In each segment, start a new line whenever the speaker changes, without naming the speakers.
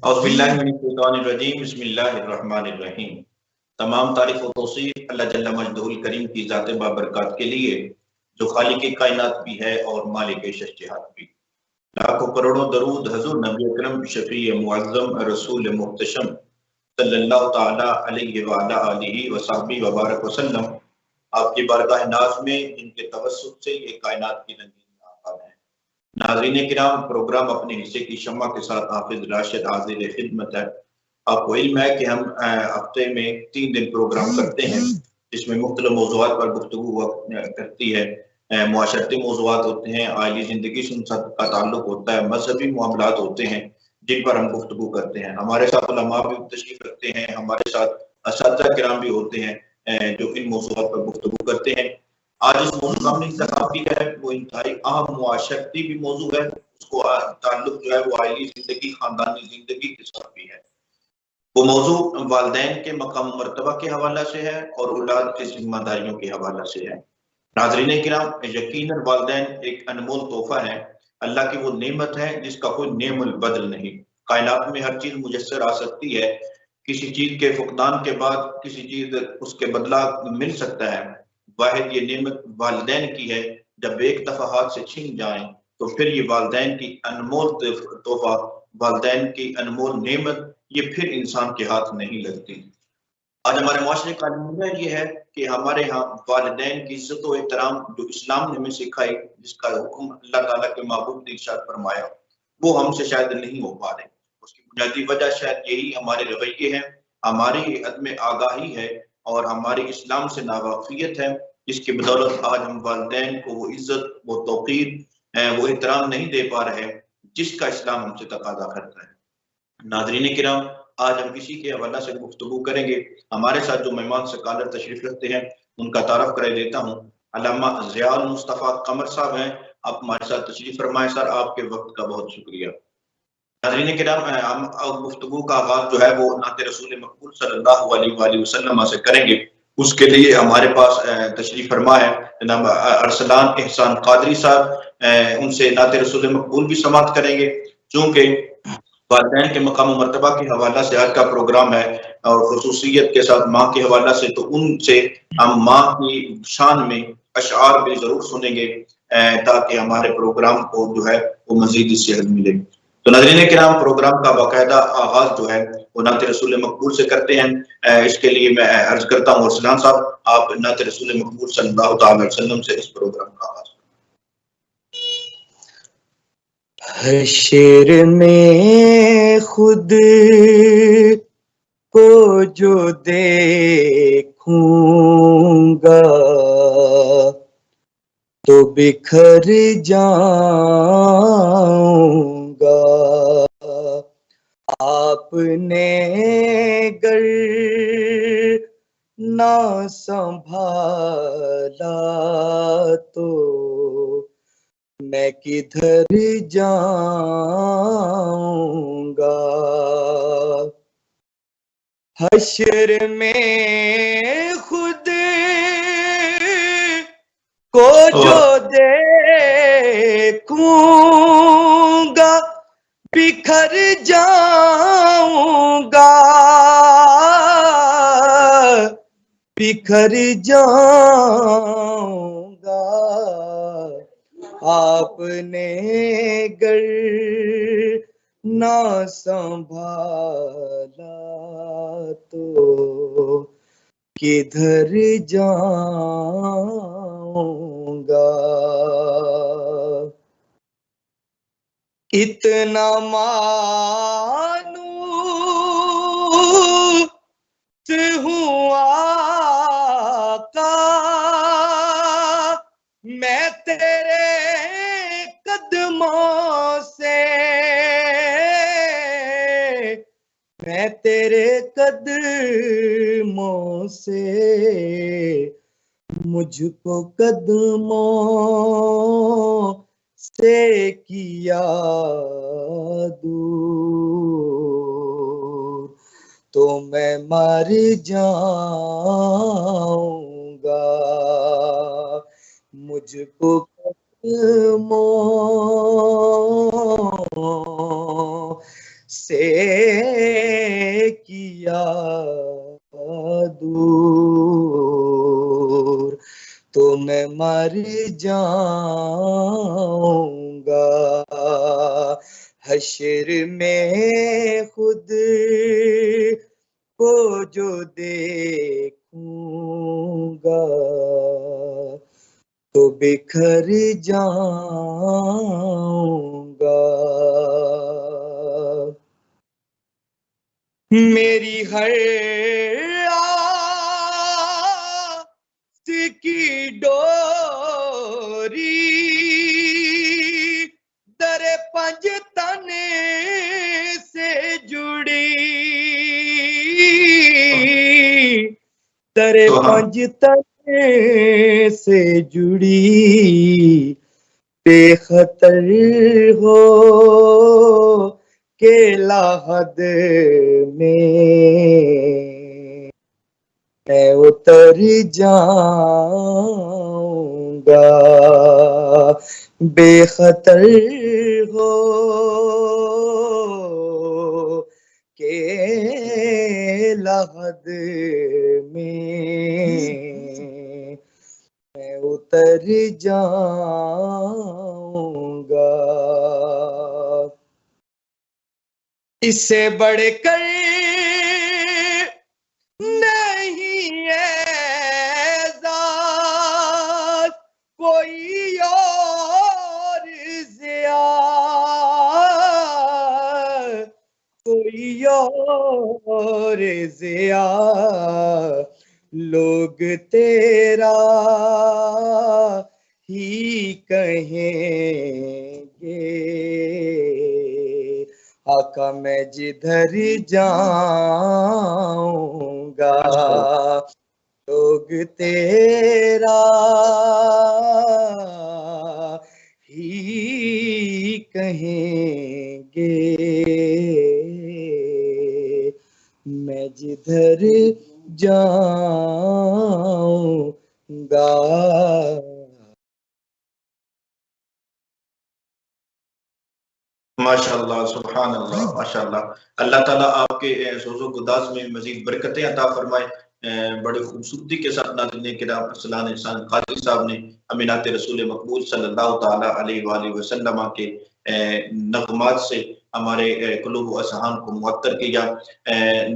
اعوذ باللہ من الشیطان الرجیم بسم اللہ الرحمن الرحیم۔ تمام تعریف و توصیف اللہ جل مجدہ الکریم کی ذات بابرکات کے لیے جو خالق کائنات بھی ہے اور مالک شجاعت بھی۔ لاکھوں کروڑوں درود حضور نبی اکرم شفیع معظم رسول محتشم صلی اللہ تعالی علیہ وعلی آلہ وصحبہ وبارک وسلم، آپ کی بارگاہ ناز میں جن کے توسط سے یہ کائنات کی رنگین آفات ہے۔ ناظرین کرام، پروگرام اپنے حصے کی شمع کے ساتھ حافظ راشد حاضر خدمت ہے۔ آپ کو علم ہے کہ ہم ہفتے میں 3 دن پروگرام کرتے ہیں، جس میں مختلف موضوعات پر گفتگو کرتی ہے۔ معاشرتی موضوعات ہوتے ہیں، عائلی زندگی سے ان سب کا تعلق ہوتا ہے، مذہبی معاملات ہوتے ہیں جن پر ہم گفتگو کرتے ہیں۔ ہمارے ساتھ علماء بھی تشریف رکھتے ہیں، ہمارے ساتھ اساتذہ کرام بھی ہوتے ہیں جو ان موضوعات پر گفتگو کرتے ہیں۔ آج اس موضوع کا انتخاب بھی ہے، وہ انتہائی اہم معاشرتی بھی موضوع ہے، اس کو تعلق جو ہے وہ عائلی زندگی، خاندانی زندگی کے ساتھ بھی ہے۔ وہ موضوع والدین کے مقام و مرتبہ کے حوالہ سے ہے اور اولاد کی ذمہ داریوں کے حوالہ سے ہے۔ ناظرین کرام، یقیناً والدین ایک انمول تحفہ ہے، اللہ کی وہ نعمت ہے جس کا کوئی نعم البدل نہیں۔ کائنات میں ہر چیز میسر آ سکتی ہے، کسی چیز کے فقدان کے بعد کسی چیز اس کے بدلہ مل سکتا ہے۔ واحد یہ نعمت والدین کی ہے، جب ایک دفعہ ہاتھ سے چھن جائیں تو پھر یہ والدین کی انمول تحفہ، والدین کی انمول نعمت، یہ پھر انسان کے ہاتھ نہیں لگتی۔ آج ہمارے معاشرے کا نمونہ یہ ہے کہ ہمارے ہاں والدین کی عزت و احترام جو اسلام نے ہمیں سکھائی، جس کا حکم اللہ تعالیٰ کے محبوب نے ارشاد فرمایا، وہ ہم سے شاید نہیں ہو پا رہے۔ اس کی بنیادی وجہ شاید یہی ہمارے رویے ہیں، ہماری عدم آگاہی ہے اور ہماری اسلام سے ناواقفیت ہے، جس کی بدولت آج ہم والدین کو وہ عزت، وہ توقیر، وہ احترام نہیں دے پا رہے جس کا اسلام ہم سے تقاضا کرتا ہے۔ ناظرین کرام، آج ہم کسی کے حوالہ سے گفتگو کریں گے۔ ہمارے ساتھ جو مہمان سکالر تشریف رکھتے ہیں ان کا تعارف کرا دیتا ہوں۔ علامہ ضیاء المصطفیٰ قمر صاحب ہیں، آپ ہمارے ساتھ تشریف فرمائیں سر، آپ کے وقت کا بہت شکریہ۔ ناظرین کرام، ہم گفتگو کا آغاز جو ہے وہ نعت رسول مقبول صلی اللہ علیہ وآلہ وسلم سے کریں گے۔ اس کے لیے ہمارے پاس تشریف فرما ہے جناب ارسلان احسان قادری صاحب، ان سے نعت رسول مقبول بھی سماعت کریں گے۔ چونکہ والدین کے مقام و مرتبہ کے حوالہ سے آج کا پروگرام ہے اور خصوصیت کے ساتھ ماں کے حوالہ سے، تو ان سے ہم ماں کی شان میں اشعار بھی ضرور سنیں گے تاکہ ہمارے پروگرام کو جو ہے وہ مزید صحت ملے۔ تو ناظرین کرام، پروگرام کا باقاعدہ آغاز جو ہے وہ نعت رسول مقبول سے کرتے ہیں۔ اس کے لیے میں عرض کرتا ہوں ارسلان صاحب، آپ نعت رسول مقبول صلی اللہ تعالی علیہ وسلم سے اس پروگرام کا آغاز۔
حشر میں خود کو جو دیکھوں گا تو بکھر جاؤں گا، آپ نے گر نہ سنبھالا تو میں کدھر جاؤں گا۔ حشر میں خود کو جو دیکھوں گا بکھر جاؤں گا، بکھر جاؤں گا، آپ نے گر نہ سنبھالا تو کدھر جاؤں گا۔ اتنا مانوس ہوں آقا میں تیرے قدموں سے، میں تیرے قدموں سے، مجھ کو قدموں سے کیا دور تو میں مر جاؤں گا، مجھ کو قدموں سے مر جاؤں گا، حشر میں خود کو جو دیکھوں گا تو بکھر جاؤں گا، میری ہر آس کی ڈوری در پنج تن سے جڑی، در پنج تن سے جڑی، بے خطر ہو کے لاحد میں اتر جاؤں گا، بے خطر ہو کے لاحد میں اتر جاؤں گا، اس سے بڑھ کر نہیں اعزاز کوئی اور ضیا، کوئی اور ضیا، لوگ تیرا ہی کہیں گے، آقا میں جدھر جاؤں گا لوگ تیرا ہی کہیں گے، میں جدھر جاؤں گا۔
ماشاءاللہ، سبحان اللہ، ماشاءاللہ۔ اللہ تعالیٰ آپ کے سوز و گداز میں مزید برکتیں عطا فرمائے۔ بڑے خوبصورتی کے ساتھ ناظرین کرام ارسلان احسان قادری صاحب نے امینات رسول مقبول صلی اللہ تعالیٰ علیہ وآلہ وسلم کے نغمات سے ہمارے قلوب و اذہان کو معطر کیا۔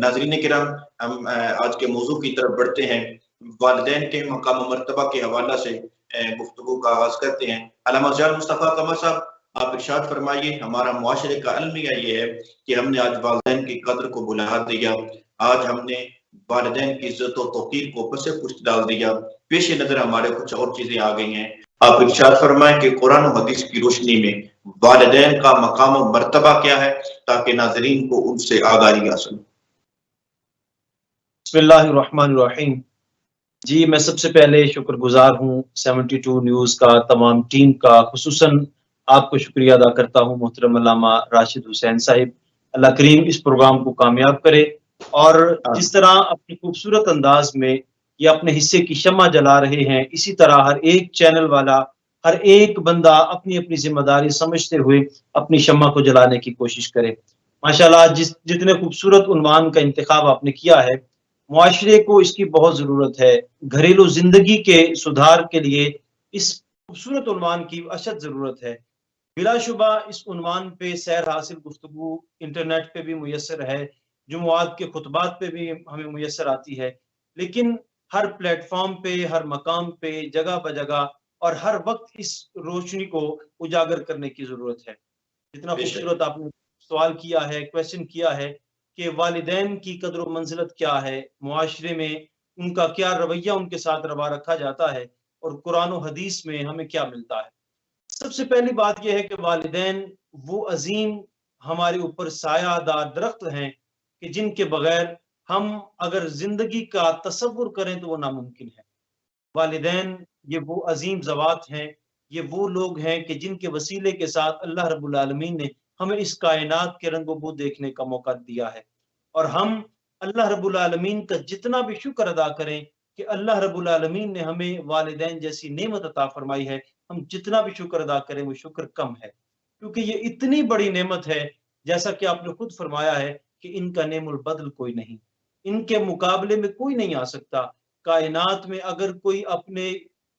ناظرین کرام، ہم آج کے موضوع کی طرف بڑھتے ہیں۔ والدین کے مقام و مرتبہ کے حوالہ سے گفتگو کا آغاز کرتے ہیں۔ علامہ جان مصطفیٰ قمر صاحب، آپ ارشاد فرمائیے۔ ہمارا معاشرے کا المیہ یہ ہے کہ ہم نے آج والدین کی قدر کو بھلا دیا، آج ہم نے والدین کی عزت و توقیر کو پس پشت ڈال دیا، پیش نظر ہمارے کچھ اور چیزیں آ گئی ہیں۔ آپ ارشاد فرمائیں کہ قرآن و حدیث کی روشنی میں والدین کا مقام و مرتبہ کیا ہے، تاکہ ناظرین کو ان سے آگاہی حاصل۔
بسم اللہ الرحمن الرحیم۔ جی، میں سب سے پہلے شکر گزار ہوں 72 نیوز کا، تمام ٹیم کا، خصوصاً آپ کو شکریہ ادا کرتا ہوں محترم علامہ راشد حسین صاحب۔ اللہ کریم اس پروگرام کو کامیاب کرے، اور جس طرح اپنی خوبصورت انداز میں یہ اپنے حصے کی شمع جلا رہے ہیں، اسی طرح ہر ایک چینل والا، ہر ایک بندہ اپنی اپنی ذمہ داری سمجھتے ہوئے اپنی شمع کو جلانے کی کوشش کرے۔ ماشاءاللہ، جتنے خوبصورت عنوان کا انتخاب آپ نے کیا ہے، معاشرے کو اس کی بہت ضرورت ہے۔ گھریلو زندگی کے سدھار کے لیے اس خوبصورت عنوان کی اشد ضرورت ہے۔ بلا شبہ اس عنوان پہ سیر حاصل گفتگو انٹرنیٹ پہ بھی میسر ہے، جمعات کے خطبات پہ بھی ہمیں میسر آتی ہے، لیکن ہر پلیٹ فارم پہ، ہر مقام پہ، جگہ بجگہ اور ہر وقت اس روشنی کو اجاگر کرنے کی ضرورت ہے۔ جتنا خوبصورت آپ نے سوال کیا ہے، کویسچن کیا ہے کہ والدین کی قدر و منزلت کیا ہے، معاشرے میں ان کا کیا رویہ ان کے ساتھ روا رکھا جاتا ہے، اور قرآن و حدیث میں ہمیں کیا ملتا ہے۔ سب سے پہلی بات یہ ہے کہ والدین وہ عظیم ہمارے اوپر سایہ دار درخت ہیں کہ جن کے بغیر ہم اگر زندگی کا تصور کریں تو وہ ناممکن ہے۔ والدین یہ وہ عظیم ذوات ہیں، یہ وہ لوگ ہیں کہ جن کے وسیلے کے ساتھ اللہ رب العالمین نے ہمیں اس کائنات کے رنگ و بو دیکھنے کا موقع دیا ہے، اور ہم اللہ رب العالمین کا جتنا بھی شکر ادا کریں کہ اللہ رب العالمین نے ہمیں والدین جیسی نعمت عطا فرمائی ہے، ہم جتنا بھی شکر ادا کریں وہ شکر کم ہے، کیونکہ یہ اتنی بڑی نعمت ہے، جیسا کہ آپ نے خود فرمایا ہے کہ ان کا نعم البدل کوئی نہیں، ان کے مقابلے میں کوئی نہیں آ سکتا۔ کائنات میں اگر کوئی اپنے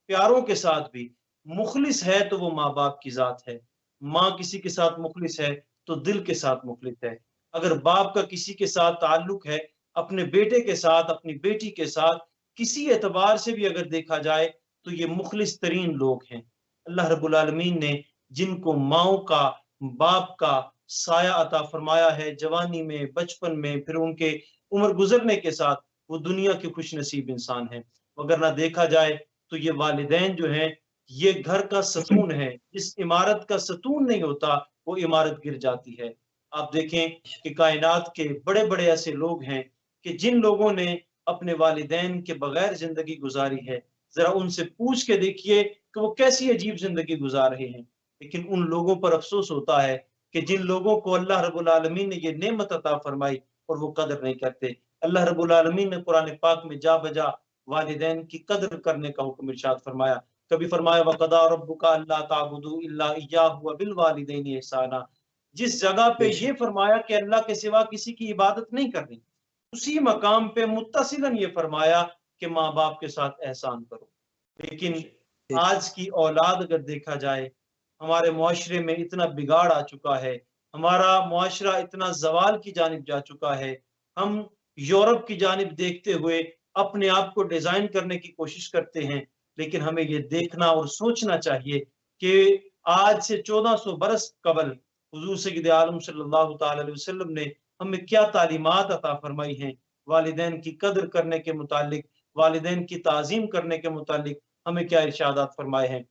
پیاروں کے ساتھ بھی مخلص ہے تو وہ ماں باپ کی ذات ہے. ماں کسی کے ساتھ مخلص ہے تو دل کے ساتھ مخلص ہے. اگر باپ کا کسی کے ساتھ تعلق ہے، اپنے بیٹے کے ساتھ، اپنی بیٹی کے ساتھ، کسی اعتبار سے بھی اگر دیکھا جائے تو یہ مخلص ترین لوگ ہیں. اللہ رب العالمین نے جن کو ماؤں کا، باپ کا سایہ عطا فرمایا ہے جوانی میں، بچپن میں، پھر ان کے عمر گزرنے کے ساتھ، وہ دنیا کے خوش نصیب انسان ہیں. اگر نہ دیکھا جائے تو یہ والدین جو ہیں یہ گھر کا ستون ہے. جس عمارت کا ستون نہیں ہوتا وہ عمارت گر جاتی ہے. آپ دیکھیں کہ کائنات کے بڑے بڑے ایسے لوگ ہیں کہ جن لوگوں نے اپنے والدین کے بغیر زندگی گزاری ہے. ذرا ان سے پوچھ کے دیکھیے کہ وہ کیسی عجیب زندگی گزار رہے ہیں. لیکن ان لوگوں پر افسوس ہوتا ہے کہ جن لوگوں کو اللہ رب العالمین نے یہ نعمت عطا فرمائی اور وہ قدر نہیں کرتے. اللہ رب العالمین نے قرآن پاک میں جا بجا والدین کی قدر کرنے کا حکم ارشاد فرمایا. کبھی فرمایا وَقَضَىٰ رَبُّكَ أَلَّا تَعْبُدُوا إِلَّا إِيَّاهُ وَبِالْوَالِدَيْنِ إِحْسَانًا. جس جگہ پہ یہ فرمایا کہ اللہ کے سوا کسی کی عبادت نہیں کرنی، اسی مقام پہ متصلاً یہ فرمایا کہ ماں باپ کے ساتھ احسان کرو. لیکن آج کی اولاد اگر دیکھا جائے، ہمارے معاشرے میں اتنا بگاڑ آ چکا ہے، ہمارا معاشرہ اتنا زوال کی جانب جا چکا ہے. ہم یورپ کی جانب دیکھتے ہوئے اپنے آپ کو ڈیزائن کرنے کی کوشش کرتے ہیں. لیکن ہمیں یہ دیکھنا اور سوچنا چاہیے کہ آج سے 1400 برس قبل حضور سید عالم صلی اللہ تعالی علیہ وسلم نے ہمیں کیا تعلیمات عطا فرمائی ہیں. والدین کی قدر کرنے کے متعلق، والدین کی تعظیم کرنے کے متعلق ہمیں کیا ارشادات فرمائے ہیں.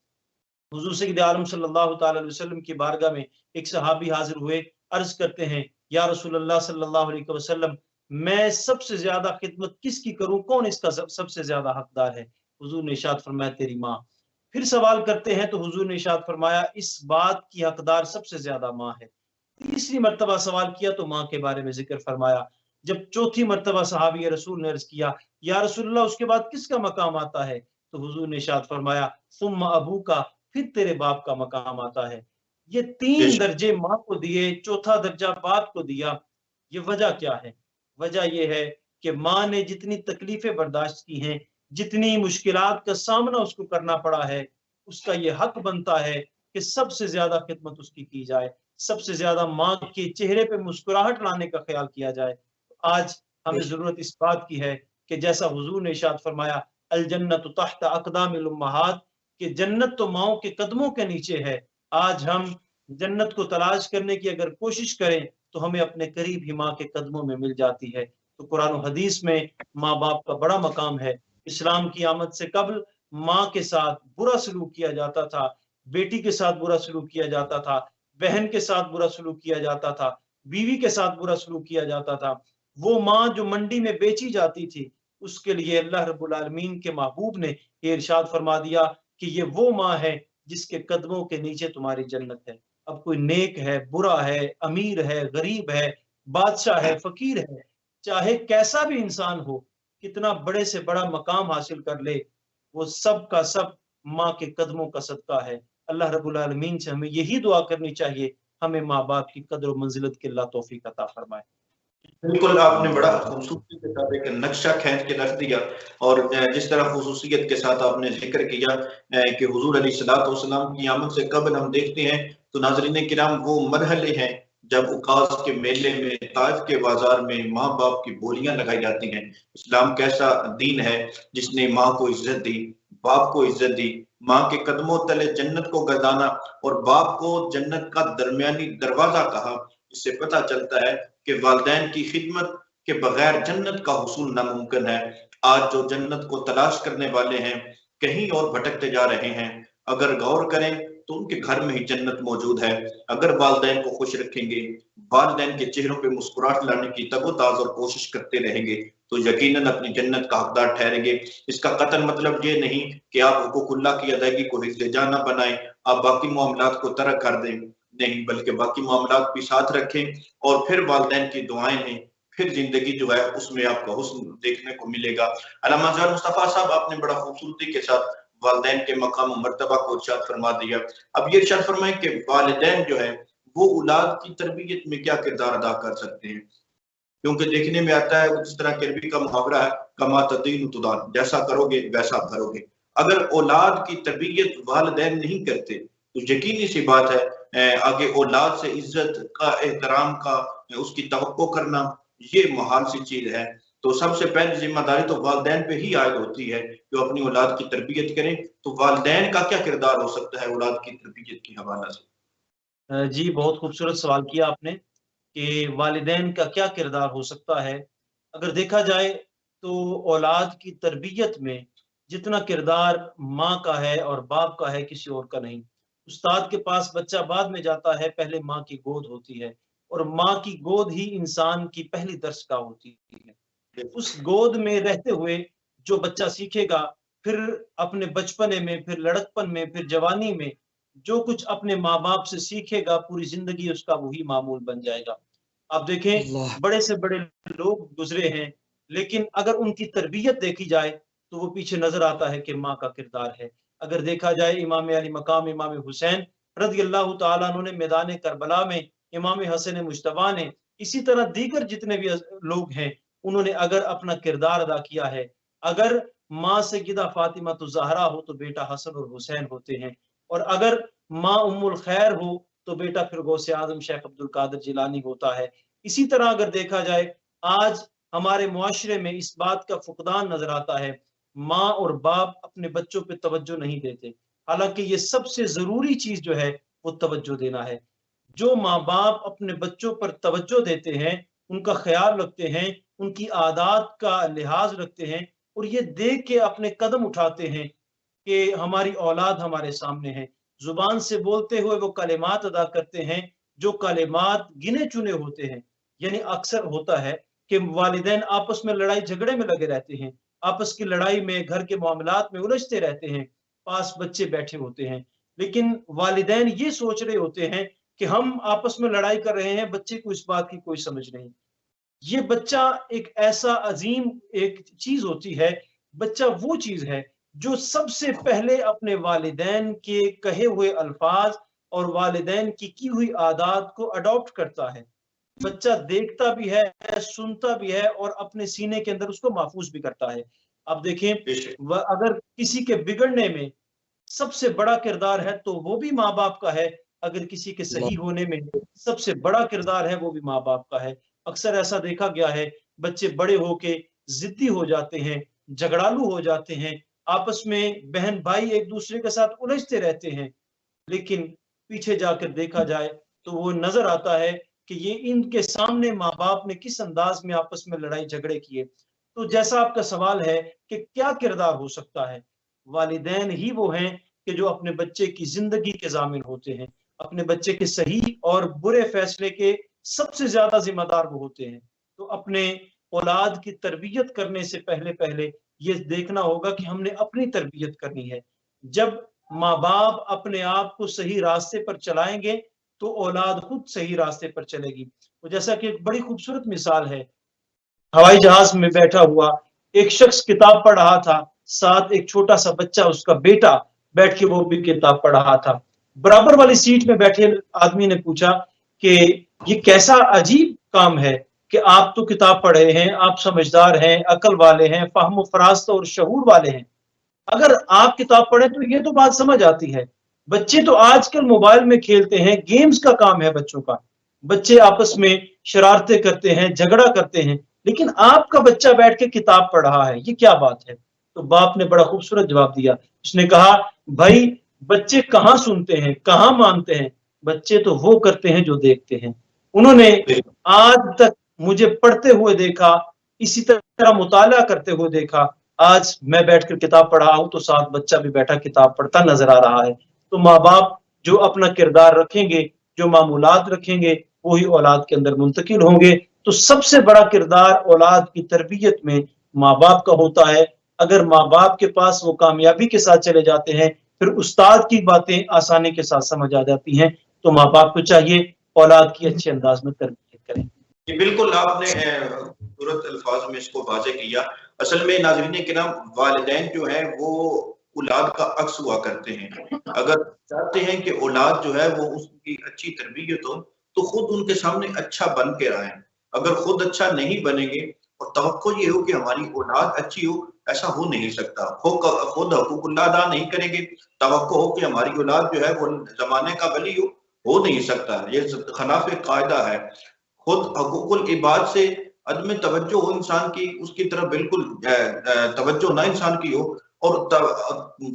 حضور سید عالم صلی اللہ تعالی علیہ وسلم کی بارگاہ میں ایک صحابی حاضر ہوئے، عرض کرتے ہیں یا رسول اللہ صلی اللہ علیہ وسلم، میں سب سے زیادہ خدمت کس کی کروں، کون اس کا سب سے زیادہ حقدار ہے؟ حضور نے ارشاد فرمایا تیری ماں. پھر سوال کرتے ہیں تو حضور نے ارشاد فرمایا اس بات کی حقدار سب سے زیادہ ماں ہے. تیسری مرتبہ سوال کیا تو ماں کے بارے میں ذکر فرمایا. جب چوتھی مرتبہ صحابی رسول نے عرض کیا یا رسول اللہ اس کے بعد کس کا مقام آتا ہے؟ تو حضور نے ارشاد فرمایا ثم ابو کا، پھر تیرے باپ کا مقام آتا ہے. یہ 3 درجے ماں کو دیے، چوتھا درجہ باپ کو دیا. یہ وجہ کیا ہے؟ وجہ یہ ہے کہ ماں نے جتنی تکلیفیں برداشت کی ہیں، جتنی مشکلات کا سامنا اس کو کرنا پڑا ہے، اس کا یہ حق بنتا ہے کہ سب سے زیادہ خدمت اس کی جائے، سب سے زیادہ ماں کے چہرے پہ مسکراہٹ لانے کا خیال کیا جائے. آج ہمیں ضرورت اس بات کی ہے کہ جیسا حضور نے ارشاد فرمایا الجنت تحت اقدام الامہات، کہ جنت تو ماؤں کے قدموں کے نیچے ہے. آج ہم جنت کو تلاش کرنے کی اگر کوشش کریں تو ہمیں اپنے قریب ہی ماں کے قدموں میں مل جاتی ہے. تو قرآن و حدیث میں ماں باپ کا بڑا مقام ہے. اسلام کی آمد سے قبل ماں کے ساتھ برا سلوک کیا جاتا تھا، بیٹی کے ساتھ برا سلوک کیا جاتا تھا، بہن کے ساتھ برا سلوک کیا جاتا تھا، بیوی کے ساتھ برا سلوک کیا جاتا تھا. وہ ماں جو منڈی میں بیچی جاتی تھی، اس کے لیے اللہ رب العالمین کے محبوب نے یہ ارشاد فرما دیا کہ یہ وہ ماں ہے جس کے قدموں کے نیچے تمہاری جنت ہے. اب کوئی نیک ہے، برا ہے، امیر ہے، غریب ہے، بادشاہ ہے، فقیر ہے، چاہے کیسا بھی انسان ہو، کتنا بڑے سے بڑا مقام حاصل کر لے، وہ سب کا سب ماں کے قدموں کا صدقہ ہے. اللہ رب العالمین سے ہمیں یہی دعا کرنی چاہیے، ہمیں ماں باپ کی قدر و منزلت کے اللہ توفیق عطا فرمائے.
بالکل آپ نے بڑا خوبصورتی کے ساتھ ایک نقشہ کھینچ کے رکھ دیا، اور جس طرح خصوصیت کے ساتھ آپ نے ذکر کیا کہ حضور علیہ الصلوۃ والسلام کی آمد سے قبل ہم دیکھتے ہیں تو ناظرین کرام وہ مرحلے ہیں جب عکاظ کے میلے میں، طائف کے بازار میں ماں باپ کی بولیاں لگائی جاتی ہیں. اسلام کیسا دین ہے جس نے ماں کو عزت دی، باپ کو عزت دی، ماں کے قدموں تلے جنت کو گردانا اور باپ کو جنت کا درمیانی دروازہ کہا. اس سے پتہ چلتا ہے کہ والدین کی خدمت کے بغیر جنت کا حصول ناممکن ہے. آج جو جنت کو تلاش کرنے والے ہیں کہیں اور بھٹکتے جا رہے ہیں. اگر غور کریں تو ان کے گھر میں ہی جنت موجود ہے. اگر والدین کو خوش رکھیں گے، والدین کے چہروں پہ مسکراہٹ لانے کی تگ و تاز اور کوشش کرتے رہیں گے تو یقیناً اپنی جنت کا حقدار ٹھہریں گے. اس کا قطعاً مطلب یہ نہیں کہ آپ حقوق اللہ کی ادائیگی کو حفظ جان نہ بنائیں، آپ باقی معاملات کو ترک کر دیں، نہیں، بلکہ باقی معاملات بھی ساتھ رکھیں. اور پھر والدین کی دعائیں ہیں، پھر زندگی جو ہے اس میں آپ کا حسن دیکھنے کو ملے گا. علامہ ظاہر مصطفیٰ صاحب، آپ نے بڑا خوبصورتی کے ساتھ والدین کے مقام و مرتبہ کو ارشاد فرما دیا. اب یہ ارشاد فرمائیں کہ والدین جو ہے وہ اولاد کی تربیت میں کیا کردار ادا کر سکتے ہیں؟ کیونکہ دیکھنے میں آتا ہے جس طرح عربی کا محاورہ ہے کما تدین تدان، جیسا کرو گے ویسا بھرو گے. اگر اولاد کی تربیت والدین نہیں کرتے تو یقینی سی بات ہے آگے اولاد سے عزت کا، احترام کا، اس کی توقع کرنا یہ محال سی چیز ہے۔ تو سب سے پہلی ذمہ داری تو والدین پہ ہی عائد ہوتی ہے کہ وہ اپنی اولاد کی تربیت کریں۔ تو والدین کا کیا کردار ہو سکتا ہے اولاد کی تربیت کے حوالے سے؟
جی بہت خوبصورت سوال کیا آپ نے کہ والدین کا کیا کردار ہو سکتا ہے۔ اگر دیکھا جائے تو اولاد کی تربیت میں جتنا کردار ماں کا ہے اور باپ کا ہے کسی اور کا نہیں۔ استاد کے پاس بچہ بعد میں جاتا ہے، پہلے ماں کی گود ہوتی ہے، اور ماں کی گود ہی انسان کی پہلی درس گاہ ہوتی ہے۔ اس گود میں رہتے ہوئے جو بچہ سیکھے گا، پھر اپنے بچپنے میں، پھر لڑکپن میں، پھر جوانی میں جو کچھ اپنے ماں باپ سے سیکھے گا، پوری زندگی اس کا وہی معمول بن جائے گا۔ آپ دیکھیں
اللہ
بڑے سے بڑے لوگ گزرے ہیں، لیکن اگر ان کی تربیت دیکھی جائے تو وہ پیچھے نظر آتا ہے کہ ماں کا کردار ہے۔ اگر دیکھا جائے امام علی مقام امام حسین رضی اللہ تعالیٰ عنہ نے میدان کربلا میں، امام حسن مجتبیٰ نے، اسی طرح دیگر جتنے بھی لوگ ہیں، انہوں نے اگر اپنا کردار ادا کیا ہے۔ اگر ماں سیدہ فاطمہ الزہرا ہو تو بیٹا حسن اور حسین ہوتے ہیں، اور اگر ماں ام الخیر ہو تو بیٹا پھر غوث اعظم شیخ عبد القادر جیلانی ہوتا ہے۔ اسی طرح اگر دیکھا جائے آج ہمارے معاشرے میں اس بات کا فقدان نظر آتا ہے، ماں اور باپ اپنے بچوں پہ توجہ نہیں دیتے، حالانکہ یہ سب سے ضروری چیز جو ہے وہ توجہ دینا ہے۔ جو ماں باپ اپنے بچوں پر توجہ دیتے ہیں، ان کا خیال رکھتے ہیں، ان کی عادات کا لحاظ رکھتے ہیں، اور یہ دیکھ کے اپنے قدم اٹھاتے ہیں کہ ہماری اولاد ہمارے سامنے ہے، زبان سے بولتے ہوئے وہ کلمات ادا کرتے ہیں جو کلمات گنے چنے ہوتے ہیں۔ یعنی اکثر ہوتا ہے کہ والدین آپس میں لڑائی جھگڑے میں لگے رہتے ہیں، آپس کی لڑائی میں، گھر کے معاملات میں الجھتے رہتے ہیں، پاس بچے بیٹھے ہوتے ہیں، لیکن والدین یہ سوچ رہے ہوتے ہیں کہ ہم آپس میں لڑائی کر رہے ہیں، بچے کو اس بات کی کوئی سمجھ نہیں۔ یہ بچہ ایک ایسا عظیم ایک چیز ہوتی ہے، بچہ وہ چیز ہے جو سب سے پہلے اپنے والدین کے کہے ہوئے الفاظ اور والدین کی ہوئی عادات کو اڈاپٹ کرتا ہے۔ بچہ دیکھتا بھی ہے، سنتا بھی ہے، اور اپنے سینے کے اندر اس کو محفوظ بھی کرتا ہے۔ اب دیکھیں
بے شک۔
اگر کسی کے بگڑنے میں سب سے بڑا کردار ہے تو وہ بھی ماں باپ کا ہے، اگر کسی کے صحیح ہونے میں سب سے بڑا کردار ہے وہ بھی ماں باپ کا ہے۔ اکثر ایسا دیکھا گیا ہے بچے بڑے ہو کے ضدی ہو جاتے ہیں، جھگڑالو ہو جاتے ہیں، آپس میں بہن بھائی ایک دوسرے کے ساتھ الجھتے رہتے ہیں، لیکن پیچھے جا کر دیکھا جائے تو وہ نظر آتا ہے کہ یہ ان کے سامنے ماں باپ نے کس انداز میں آپس میں لڑائی جھگڑے کیے۔ تو جیسا آپ کا سوال ہے کہ کیا کردار ہو سکتا ہے، والدین ہی وہ ہیں کہ جو اپنے بچے کی زندگی کے ضامن ہوتے ہیں، اپنے بچے کے صحیح اور برے فیصلے کے سب سے زیادہ ذمہ دار وہ ہوتے ہیں۔ تو اپنے اولاد کی تربیت کرنے سے پہلے یہ دیکھنا ہوگا کہ ہم نے اپنی تربیت کرنی ہے۔ جب ماں باپ اپنے آپ کو صحیح راستے پر چلائیں گے تو اولاد خود صحیح راستے پر چلے گی۔ جیسا کہ ایک بڑی خوبصورت مثال ہے، ہوائی جہاز میں بیٹھا ہوا ایک شخص کتاب پڑھ رہا تھا، ساتھ ایک چھوٹا سا بچہ اس کا بیٹا بیٹھ کے وہ بھی کتاب پڑھ رہا تھا۔ برابر والی سیٹ میں بیٹھے آدمی نے پوچھا کہ یہ کیسا عجیب کام ہے کہ آپ تو کتاب پڑھے ہیں، آپ سمجھدار ہیں، عقل والے ہیں، فہم و فراست اور شعور والے ہیں، اگر آپ کتاب پڑھیں تو یہ تو بات سمجھ آتی ہے۔ بچے تو آج کل موبائل میں کھیلتے ہیں، گیمز کا کام ہے بچوں کا، بچے آپس میں شرارتیں کرتے ہیں، جھگڑا کرتے ہیں، لیکن آپ کا بچہ بیٹھ کے کتاب پڑھ رہا ہے، یہ کیا بات ہے؟ تو باپ نے بڑا خوبصورت جواب دیا، اس نے کہا بھائی بچے کہاں سنتے ہیں، کہاں مانتے ہیں، بچے تو وہ کرتے ہیں جو دیکھتے ہیں۔ انہوں نے آج تک مجھے پڑھتے ہوئے دیکھا، اسی طرح مطالعہ کرتے ہوئے دیکھا، آج میں بیٹھ کر کتاب پڑھ رہا ہوں تو ساتھ بچہ بھی بیٹھا کتاب پڑھتا نظر آ رہا ہے۔ تو ماں باپ جو اپنا کردار رکھیں گے، جو معمولات رکھیں گے، وہی اولاد کے اندر منتقل ہوں گے۔ تو سب سے بڑا کردار اولاد کی تربیت میں ماں باپ کا ہوتا ہے۔ اگر ماں باپ کے پاس وہ کامیابی کے ساتھ چلے جاتے ہیں، پھر استاد کی باتیں آسانی کے ساتھ سمجھ آ جاتی ہیں۔ تو ماں باپ کو چاہیے اولاد کی اچھے انداز میں تربیت کریں۔
جی بالکل، آپ نے خوبصورت الفاظ میں اس کو واضح کیا۔ اصل میں ناظرین کرام، والدین جو ہیں وہ اولاد کا عکس ہوا کرتے ہیں۔ اگر چاہتے ہیں کہ اولاد جو ہے وہ اس کی اچھی تربیت ہو تو خود ان کے سامنے اچھا بن کے رہیں۔ اگر خود اچھا نہیں بنیں گے اور توقع یہ ہو کہ ہماری اولاد اچھی ہو، ایسا ہو نہیں سکتا. خود حقوق اللہ ادا نہیں کریں گے، توقع ہو کہ ہماری اولاد جو ہے وہ زمانے کا ولی ہو نہیں سکتا. یہ خلاف قاعدہ ہے. خود حقوق العباد سے عدم توجہ ہو انسان کی، اس کی طرف بالکل توجہ نہ انسان کی ہو، اور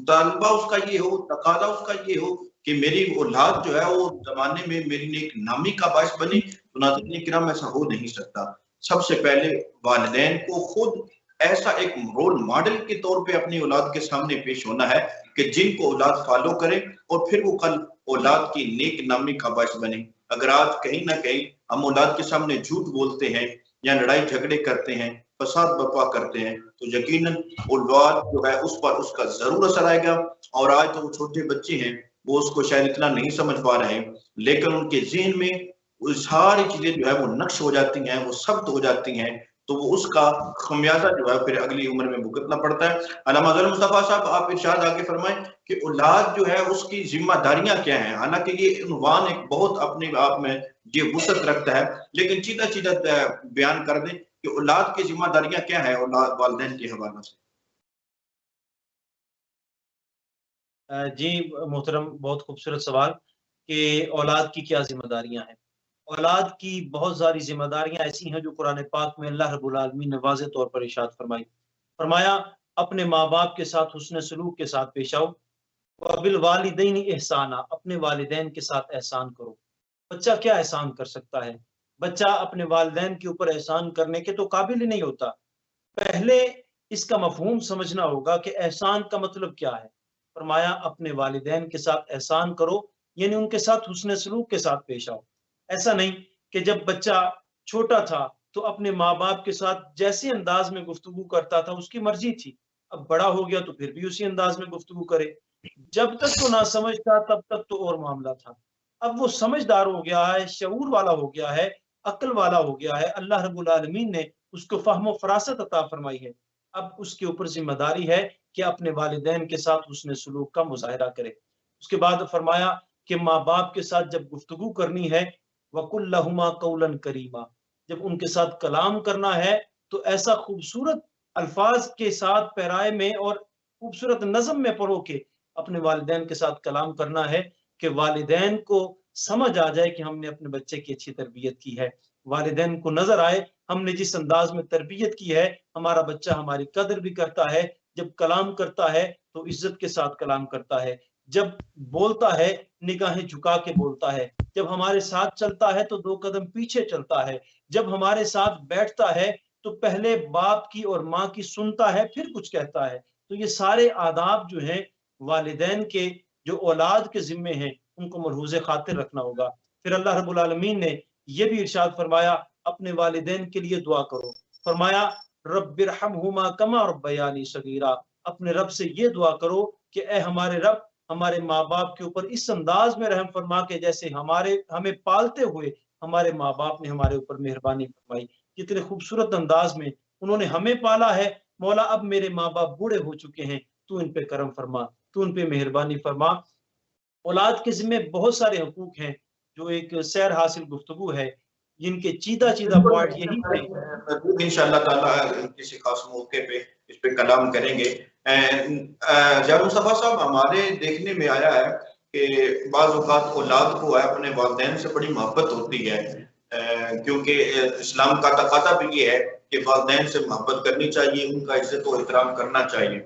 طالبہ اس کا یہ ہو، تقاضا اس کا یہ ہو کہ میری اولاد جو ہے وہ زمانے میں میری نیک نامی کا باعث بنے. تو ناظرین کرام ایسا ہو نہیں سکتا. سب سے پہلے والدین کو خود ایسا ایک رول ماڈل کے طور پہ اپنی اولاد کے سامنے پیش ہونا ہے کہ جن کو اولاد فالو کرے اور پھر وہ کل اولاد کی نیک نامی کا باعث بنے. اگر آج کہیں نہ کہیں ہم اولاد کے سامنے جھوٹ بولتے ہیں یا لڑائی جھگڑے کرتے ہیں، فساد برپا کرتے ہیں، تو یقیناً اولاد جو ہے اس پر اس کا ضرور اثر آئے گا. اور آج تو وہ چھوٹے بچے ہیں، وہ اس کو شاید اتنا نہیں سمجھ پا رہے ہیں، لیکن ان کے ذہن میں وہ ساری چیزیں جو ہے وہ نقش ہو جاتی ہیں، وہ ثبت ہو جاتی ہیں، تو وہ اس کا خمیازہ جو ہے پھر اگلی عمر میں بھگتنا پڑتا ہے. علامہ ظہر مصطفیٰ صاحب آپ ارشاد آگے فرمائیں کہ اولاد جو ہے اس کی ذمہ داریاں کیا ہیں. حالانکہ یہ عنوان ایک بہت اپنے آپ میں یہ وسعت رکھتا ہے، لیکن سیدھا سیدھا بیان کر دیں کہ اولاد کی ذمہ داریاں کیا ہیں اولاد والدین کے حوالے سے.
جی محترم، بہت خوبصورت سوال کہ اولاد کی کیا ذمہ داریاں ہیں. اولاد کی بہت ساری ذمہ داریاں ایسی ہیں جو قرآن پاک میں اللہ رب العالمین نے واضح طور پر ارشاد فرمایا اپنے ماں باپ کے ساتھ حسن سلوک کے ساتھ پیش آؤ، وبالوالدین احسانا، اپنے والدین کے ساتھ احسان کرو. بچہ کیا احسان کر سکتا ہے؟ بچہ اپنے والدین کے اوپر احسان کرنے کے تو قابل ہی نہیں ہوتا. پہلے اس کا مفہوم سمجھنا ہوگا کہ احسان کا مطلب کیا ہے. فرمایا اپنے والدین کے ساتھ احسان کرو، یعنی ان کے ساتھ حسن سلوک کے ساتھ پیش آؤ. ایسا نہیں کہ جب بچہ چھوٹا تھا تو اپنے ماں باپ کے ساتھ جیسے انداز میں گفتگو کرتا تھا اس کی مرضی تھی، اب بڑا ہو گیا تو پھر بھی اسی انداز میں گفتگو کرے. جب تک تو نہ سمجھ تھا تب تک تو اور معاملہ تھا. اب وہ سمجھدار ہو گیا ہے، شعور والا ہو گیا ہے، عقل والا ہو گیا ہے، اللہ رب العالمین نے اس کو فہم و فراست عطا فرمائی ہے. اب اس کے اوپر ذمہ داری ہے کہ اپنے والدین کے ساتھ حسن سلوک کا مظاہرہ کرے. اس کے بعد فرمایا کہ ماں باپ کے ساتھ جب گفتگو کرنی ہے وَقُلْ لَهُمَا قَوْلًا كَرِيمًا، جب ان کے ساتھ کلام کرنا ہے تو ایسا خوبصورت الفاظ کے ساتھ پیرائے میں اور خوبصورت نظم میں پڑھو کہ اپنے والدین کے ساتھ کلام کرنا ہے کہ والدین کو سمجھ آ جائے کہ ہم نے اپنے بچے کی اچھی تربیت کی ہے. والدین کو نظر آئے ہم نے جس انداز میں تربیت کی ہے ہمارا بچہ ہماری قدر بھی کرتا ہے. جب کلام کرتا ہے تو عزت کے ساتھ کلام کرتا ہے، جب بولتا ہے نگاہیں جھکا کے بولتا ہے، جب ہمارے ساتھ چلتا ہے تو 2 قدم پیچھے چلتا ہے، جب ہمارے ساتھ بیٹھتا ہے تو پہلے باپ کی اور ماں کی سنتا ہے پھر کچھ کہتا ہے. تو یہ سارے آداب جو ہیں والدین کے جو اولاد کے ذمے ہیں ان کو ملحوظ خاطر رکھنا ہوگا. پھر اللہ رب العالمین نے یہ بھی ارشاد فرمایا اپنے والدین کے لیے دعا کرو. فرمایا رب ارحمہما کما ربیانی صغیرا، اپنے رب سے یہ دعا کرو کہ اے ہمارے رب ہمارے ماں باپ کے اوپر اس انداز میں رحم فرما کے جیسے ہمیں پالتے ہوئے ہمارے ماں باپ نے ہمارے اوپر مہربانی فرمائی. کتنے خوبصورت انداز میں انہوں نے ہمیں پالا ہے. مولا اب میرے ماں باپ بوڑھے ہو چکے ہیں، تو ان پہ کرم فرما، تو ان پہ مہربانی فرما. اولاد کے ذمہ بہت سارے حقوق ہیں جو ایک سیر حاصل گفتگو ہے، جن کے چیدہ پوائنٹ یہی تھے.
انشاءاللہ تعالیٰ کسی خاص موقع پہ اس پہ کلام کریں گے. ظہر مصطفیٰ صاحب، ہمارے دیکھنے میں آیا ہے کہ بعض اوقات اولاد کو اپنے والدین سے بڑی محبت ہوتی ہے، کیونکہ اسلام کا تقاضا بھی یہ ہے کہ والدین سے محبت کرنی چاہیے، ان کا عزت و احترام کرنا چاہیے.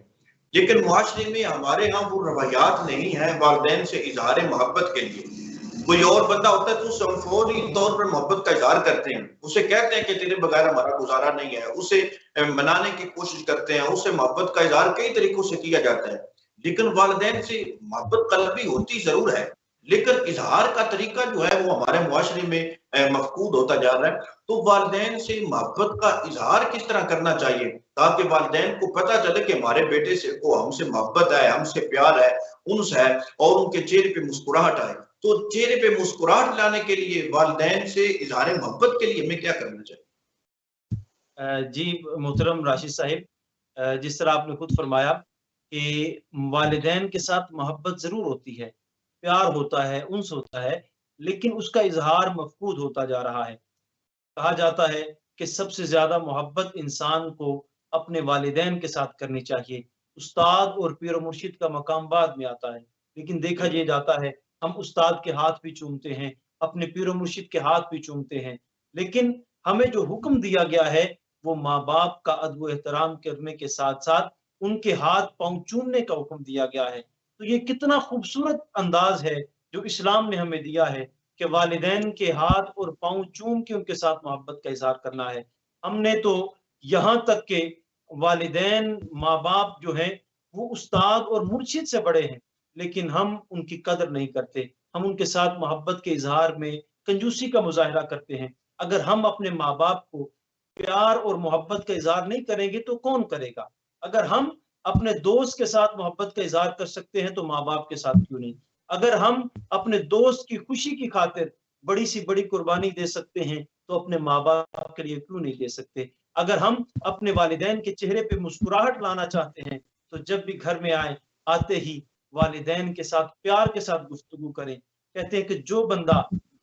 لیکن معاشرے میں ہمارے ہاں وہ روایات نہیں ہیں والدین سے اظہار محبت کے لیے. کوئی اور بندہ ہوتا ہے تو اس ہم فوری طور پر محبت کا اظہار کرتے ہیں، اسے کہتے ہیں کہ تیرے بغیر ہمارا گزارا نہیں ہے، اسے منانے کی کوشش کرتے ہیں، اسے محبت کا اظہار کئی طریقوں سے کیا جاتا ہے. لیکن والدین سے محبت قلبی ہوتی ضرور ہے، لیکن اظہار کا طریقہ جو ہے وہ ہمارے معاشرے میں مفقود ہوتا جا رہا ہے. تو والدین سے محبت کا اظہار کس طرح کرنا چاہیے تاکہ والدین کو پتہ چلے کہ ہمارے بیٹے سے کو ہم سے محبت ہے، ہم سے پیار ہے، انس ہے، اور ان کے چہرے پہ مسکراہٹ آئے. تو چہرے پہ مسکراہٹ لانے کے لیے والدین سے اظہار محبت کے لیے ہمیں کیا کرنا چاہیے؟
جی محترم راشد صاحب، جس طرح آپ نے خود فرمایا کہ والدین کے ساتھ محبت ضرور ہوتی ہے، پیار ہوتا ہے، انس ہوتا ہے، لیکن اس کا اظہار مفقود ہوتا جا رہا ہے. کہا جاتا ہے کہ سب سے زیادہ محبت انسان کو اپنے والدین کے ساتھ کرنی چاہیے. استاد اور پیر و مرشد کا مقام بعد میں آتا ہے، لیکن دیکھا یہ جاتا ہے ہم استاد کے ہاتھ بھی چومتے ہیں، اپنے پیر و مرشد کے ہاتھ بھی چومتے ہیں، لیکن ہمیں جو حکم دیا گیا ہے وہ ماں باپ کا ادب و احترام کرنے کے ساتھ ساتھ ان کے ہاتھ پاؤں چومنے کا حکم دیا گیا ہے. تو یہ کتنا خوبصورت انداز ہے جو اسلام نے ہمیں دیا ہے کہ والدین کے ہاتھ اور پاؤں چوم کے ان کے ساتھ محبت کا اظہار کرنا ہے. ہم نے تو یہاں تک کہ والدین ماں باپ جو ہیں وہ استاد اور مرشد سے بڑے ہیں، لیکن ہم ان کی قدر نہیں کرتے، ہم ان کے ساتھ محبت کے اظہار میں کنجوسی کا مظاہرہ کرتے ہیں. اگر ہم اپنے ماں باپ کو پیار اور محبت کا اظہار نہیں کریں گے تو کون کرے گا؟ اگر ہم اپنے دوست کے ساتھ محبت کا اظہار کر سکتے ہیں تو ماں باپ کے ساتھ کیوں نہیں؟ اگر ہم اپنے دوست کی خوشی کی خاطر بڑی سی بڑی قربانی دے سکتے ہیں تو اپنے ماں باپ کے لیے کیوں نہیں دے سکتے؟ اگر ہم اپنے والدین کے چہرے پہ مسکراہٹ لانا چاہتے ہیں تو جب بھی گھر میں آتے ہی والدین کے ساتھ پیار کے ساتھ گفتگو کریں. کہتے ہیں کہ جو بندہ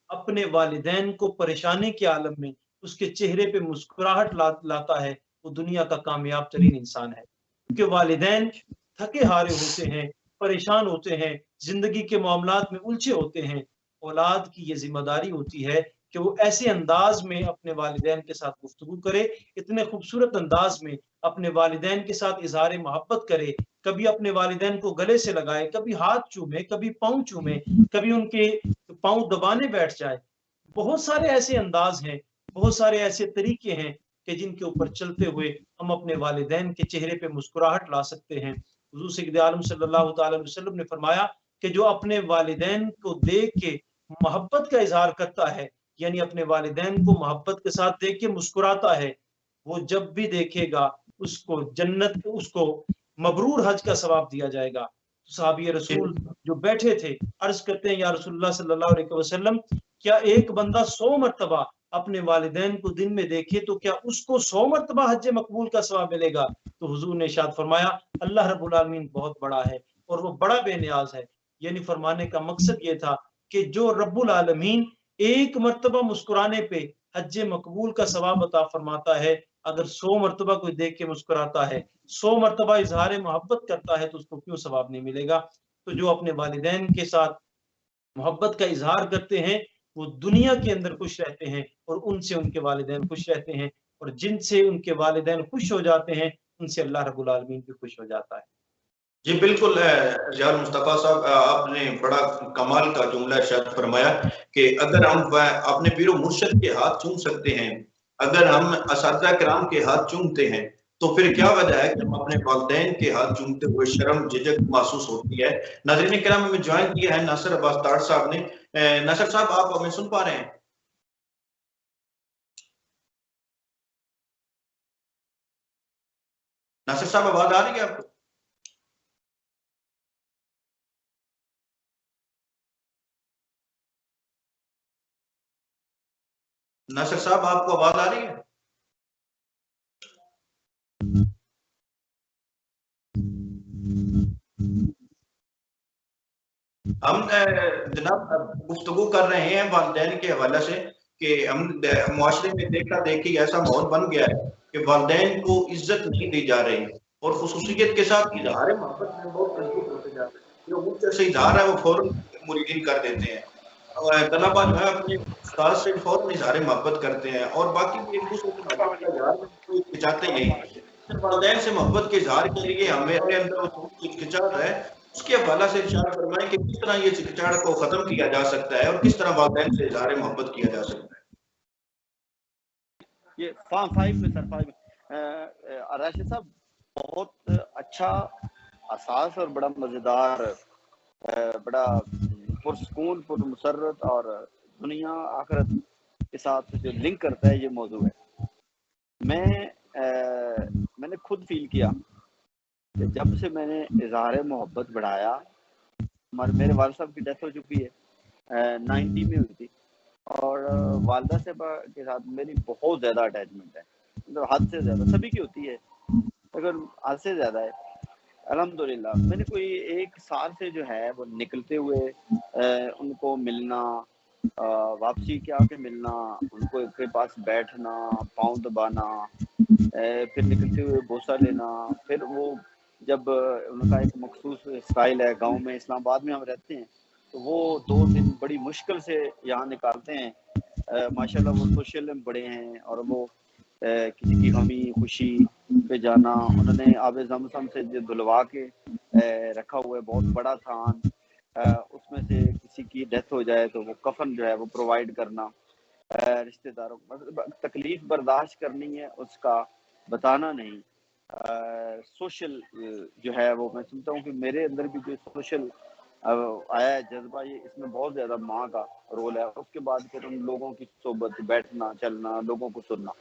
اپنے والدین کو پریشانی کے عالم میں اس کے چہرے پہ مسکراہٹ لاتا ہے وہ دنیا کا کامیاب ترین انسان ہے. کیونکہ والدین تھکے ہارے ہوتے ہیں، پریشان ہوتے ہیں، زندگی کے معاملات میں الجھے ہوتے ہیں. اولاد کی یہ ذمہ داری ہوتی ہے کہ وہ ایسے انداز میں اپنے والدین کے ساتھ گفتگو کرے، اتنے خوبصورت انداز میں اپنے والدین کے ساتھ اظہار محبت کرے، کبھی اپنے والدین کو گلے سے لگائے، کبھی ہاتھ چومے، کبھی پاؤں چومے، کبھی ان کے پاؤں دبانے بیٹھ جائے. بہت سارے ایسے انداز ہیں، بہت سارے ایسے طریقے ہیں کہ جن کے اوپر چلتے ہوئے ہم اپنے والدین کے چہرے پہ مسکراہٹ لا سکتے ہیں. حضور سید عالم صلی اللہ تعالی علیہ وسلم نے فرمایا کہ جو اپنے والدین کو دیکھ کے محبت کا اظہار کرتا ہے، یعنی اپنے والدین کو محبت کے ساتھ دیکھ کے مسکراتا ہے، وہ جب بھی دیکھے گا اس کو جنت، اس کو مبرور حج کا ثواب دیا جائے گا. صحابی رسول جو بیٹھے تھے عرض کرتے ہیں یا رسول اللہ صلی اللہ علیہ وسلم، کیا ایک بندہ 100 مرتبہ اپنے والدین کو دن میں دیکھے تو کیا اس کو 100 مرتبہ حج مقبول کا ثواب ملے گا؟ تو حضور نے ارشاد فرمایا اللہ رب العالمین بہت بڑا ہے اور وہ بڑا بے نیاز ہے. یعنی فرمانے کا مقصد یہ تھا کہ جو رب العالمین ایک مرتبہ مسکرانے پہ حج مقبول کا ثواب عطا فرماتا ہے، اگر 100 مرتبہ کوئی دیکھ کے مسکراتا ہے، 100 مرتبہ اظہار محبت کرتا ہے تو اس کو کیوں ثواب نہیں ملے گا؟ تو جو اپنے والدین کے ساتھ محبت کا اظہار کرتے ہیں وہ دنیا کے اندر خوش رہتے ہیں اور ان سے ان کے والدین خوش رہتے ہیں، اور جن سے ان کے والدین خوش ہو جاتے ہیں ان سے اللہ رب العالمین بھی خوش ہو جاتا ہے.
جی بالکل ضیاء مصطفیٰ صاحب، آپ نے بڑا کمال کا جملہ ارشاد فرمایا کہ اگر ہم اپنے پیر و مرشد کے ہاتھ چوم سکتے ہیں، اگر ہم اساتذہ کرام کے ہاتھ چومتے ہیں تو پھر کیا وجہ ہے کہ ہم اپنے والدین کے ہاتھ چومتے ہوئے شرم جھجک محسوس ہوتی ہے. ناظرین کرام، ہمیں جوائن کیا ہے ناصر عباس تاڑ صاحب نے. ناصر صاحب، آپ ہمیں سن پا رہے ہیں؟ ناصر صاحب آواز آ رہی ہے آپ کو؟ ناصر صاحب آپ کو آواز آ رہی ہے؟ ہم جناب گفتگو کر رہے ہیں والدین کے حوالے سے کہ ہم معاشرے میں دیکھا دیکھی ایسا ماحول بن گیا ہے کہ والدین کو عزت نہیں دی جا رہی اور خصوصیت کے ساتھ اظہار محبت میں بہت کنجوس ہوتے جا رہے ہیں. جو مجھ سے اظہار ہے وہ فوراً مریدین کر دیتے ہیں، طلبا جو ہے اپنے استاد سے فوراً اظہار محبت کرتے ہیں اور باقی بھی ایک دوسرے کی محبت کا اظہار کوئی ہچکچاتے نہیں. والدین سے محبت کے اظہار کے لیے ہمارے اندر ہچکچاہٹ ہے، اس کے حوالہ سے ارشاد فرمائیں کہ کس طرح یہ ہچکچاہٹ کو ختم کیا جا سکتا ہے اور کس طرح والدین سے اظہار محبت کیا جا سکتا ہے.
یہ فارم 5 میں سر 5 میں راشد صاحب بہت اچھا اساس اور بڑا مزیدار، بڑا پرسکون پرمسرت اور دنیا آخرت کے ساتھ جو لنک کرتا ہے یہ موضوع ہے. میں نے خود فیل کیا کہ جب سے میں نے اظہار محبت بڑھایا، میرے والد صاحب کی ڈیتھ ہو چکی ہے، 90 میں ہوئی تھی، اور والدہ سے کے ساتھ میری بہت زیادہ اٹیچمنٹ ہے، مطلب حد سے زیادہ. سبھی کی ہوتی ہے لیکن حد سے زیادہ ہے. الحمدللہ میں نے کوئی 1 سال سے جو ہے وہ نکلتے ہوئے ان کو ملنا، واپسی کے آ کے ملنا، ان کو کے پاس بیٹھنا، پاؤں دبانا، پھر نکلتے ہوئے بوسہ لینا، پھر وہ جب ان کا ایک مخصوص اسٹائل ہے، گاؤں میں اسلام آباد میں ہم رہتے ہیں تو وہ 2 دن بڑی مشکل سے یہاں نکالتے ہیں۔ ماشاءاللہ وہ سوشل بڑے ہیں، اور وہ کسی کی غمی خوشی پہ جانا، انہوں نے آب زمزم سے جو دلوا کے رکھا ہوا ہے بہت بڑا تھان، اس میں سے کسی کی ڈیتھ ہو جائے تو وہ کفن جو ہے وہ پرووائڈ کرنا، رشتہ داروں کو تکلیف برداشت کرنی ہے، اس کا بتانا نہیں۔ سوشل جو ہے وہ میں سمجھتا ہوں کہ میرے اندر بھی جو سوشل آیا ہے جذبہ، یہ اس میں بہت زیادہ ماں کا رول ہے۔ اس کے بعد پھر ان لوگوں کی صحبت، بیٹھنا چلنا، لوگوں کو سننا،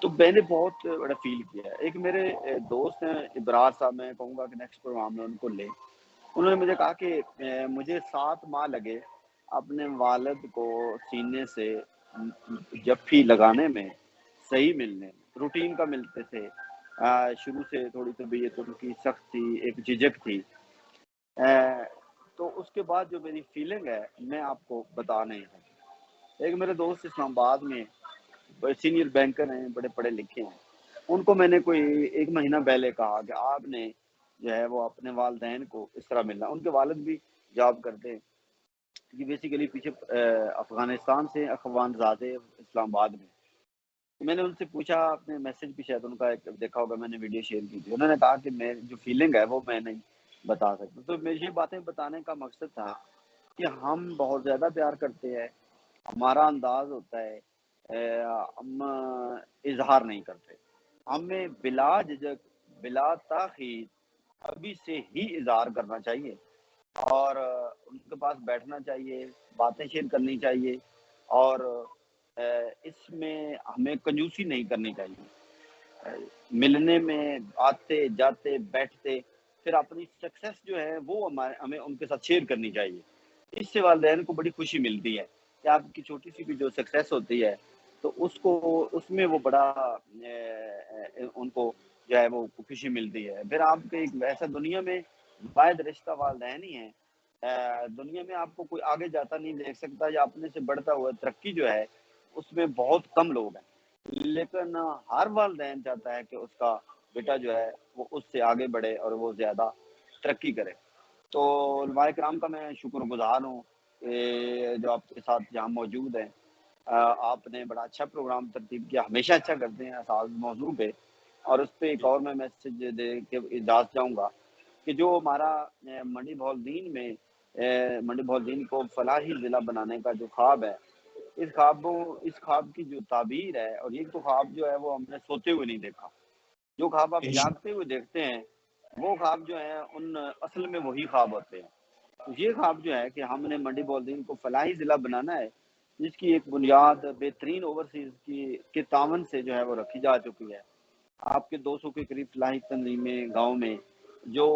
تو میں نے بہت بڑا فیل کیا ہے۔ ایک میرے دوست ہیں ابرار صاحب، میں کہوں گا کہ نیکسٹ پروگرام میں ان کو لیں، انہوں نے مجھے کہا کہ مجھے 7 ماہ لگے اپنے والد کو سینے سے جفی لگانے میں، صحیح ملنے میں، روٹین کا ملتے تھے۔ شروع سے تھوڑی طبیعت ان کی سخت تھی، ایک جھجک تھی، تو اس کے بعد جو میری فیلنگ ہے میں آپ کو بتا نہیں ہوں۔ ایک میرے دوست اسلام آباد میں سینئر بینکر ہیں، بڑے پڑھے لکھے ہیں، ان کو میں نے کوئی 1 مہینہ پہلے کہا کہ آپ نے جو ہے وہ اپنے والدین کو اس طرح ملنا۔ ان کے والد بھی جاب کرتے ہیں، یہ بیسیکلی پیچھے افغانستان سے اخوان زادے اسلام آباد میں۔ میں نے ان سے پوچھا، اپنے میسج بھی شاید ان کا ایک دیکھا ہوگا، میں نے ویڈیو شیئر کی تھی، انہوں نے کہا کہ میں جو فیلنگ ہے وہ میں نہیں بتا سکتا۔ تو میں یہ باتیں بتانے کا مقصد تھا کہ ہم بہت زیادہ پیار کرتے ہیں، ہمارا انداز ہوتا ہے، ہم اظہار نہیں کرتے، ہمیں بلا جھجک بلا تاخیر ابھی سے ہی اظہار کرنا چاہیے، اور ان کے پاس بیٹھنا چاہیے، باتیں شیئر کرنی چاہیے، اور اس میں ہمیں کنجوسی نہیں کرنی چاہیے۔ ملنے میں آتے جاتے بیٹھتے، پھر اپنی سکسیس جو ہے وہ ہمیں ان کے ساتھ شیئر کرنی چاہیے۔ اس سے والدین کو بڑی خوشی ملتی ہے کہ آپ کی چھوٹی سی بھی جو سکسیس ہوتی ہے تو اس میں وہ بڑا ان کو جو ہے وہ خوشی ملتی ہے۔ پھر آپ کے ایک ایسا دنیا میں واحد رشتہ والدین ہی ہیں، دنیا میں آپ کو کوئی آگے جاتا نہیں دیکھ سکتا، یا اپنے سے بڑھتا ہوا ترقی جو ہے اس میں بہت کم لوگ ہیں، لیکن ہر والدین چاہتا ہے کہ اس کا بیٹا جو ہے وہ اس سے آگے بڑھے اور وہ زیادہ ترقی کرے۔ تو علماء کرام کا میں شکر گزار ہوں کہ جو آپ کے ساتھ یہاں موجود ہیں۔ آپ نے بڑا اچھا پروگرام ترتیب کیا، ہمیشہ اچھا کرتے ہیں اساس موضوع پہ، اور اس پہ ایک اور میں میسج دے کے اجازت چاہوں گا کہ جو ہمارا منڈی بہلدین میں منڈی بہلدین کو فلاحی ضلع بنانے کا جو خواب ہے، اس خواب کی جو تعبیر ہے، اور یہ تو خواب جو ہے وہ ہم نے سوتے ہوئے نہیں دیکھا، جو خواب آپ جاگتے ہوئے دیکھتے ہیں وہ خواب جو ہیں ان اصل میں وہی خواب ہوتے ہیں۔ یہ خواب جو ہے کہ ہم نے منڈی بہلدین کو فلاحی ضلع بنانا ہے، جس کی ایک بنیاد بہترین اوورسیز کے تعاون سے جو ہے وہ رکھی جا چکی ہے۔ آپ کے 200 کے قریب فلاحی تنظیمیں گاؤں میں جو